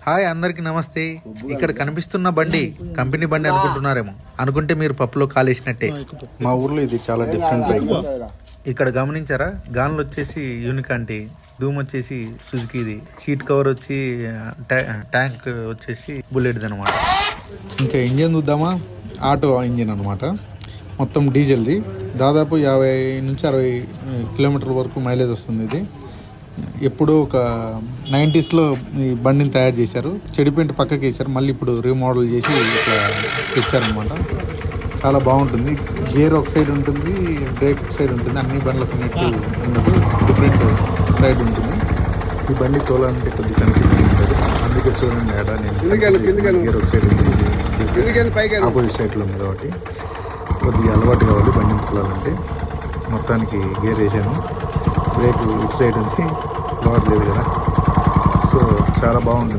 Hi అందరికి నమస్తే. ఇక్కడ కనిపిస్తున్న బండి కంపెనీ బండి అనుకుంటున్నారేమో. అనుకుంటే మీరు పప్పులో కాలేసినట్టే. మా ఊర్లో ఇది చాలా డిఫరెంట్ బైక్. ఇక్కడ గమనించారా, గాన్లు వచ్చేసి యూనికాంటి, ధూమ్ వచ్చేసి సుజుకిది, సీట్ కవర్ వచ్చి ట్యాంక్ వచ్చేసి బుల్లెట్ది అనమాట. ఇంకా ఇంజన్ చూద్దామా, ఆటో ఇంజిన్ అనమాట. మొత్తం డీజిల్ది. దాదాపు 50 నుంచి 60 కిలోమీటర్ల వరకు మైలేజ్ వస్తుంది. ఇది ఎప్పుడు ఒక 90sలో ఈ బండిని తయారు చేశారు. చెడిపోయింటి పక్కకి వేశారు, మళ్ళీ ఇప్పుడు రీమోడల్ చేసి ఇట్లా తెచ్చారనమాట. చాలా బాగుంటుంది. గేర్ ఒక సైడ్ ఉంటుంది, బ్రేక్ ఒక సైడ్ ఉంటుంది. అన్ని బండ్లకు ఉన్నట్టు ఉండదు, డిఫరెంట్ సైడ్ ఉంటుంది. ఈ బండి తోలాలంటే కొద్దిగా కన్ఫ్యూజన్ ఉంటుంది. అందుకే చూడండి, ఆడ నేను గేర్ ఒక సైడ్ ఉంది, ఆపోజిట్ సైడ్లో ఉంది కాబట్టి కొద్దిగా అలవాటు కావాలి బండిని తోలాలంటే. మొత్తానికి గేర్ వేసాను, బ్రేక్ ఇటు సైడ్ ఉంది, అలవాటు లేదు కదా. సో చాలా బాగుంటుంది.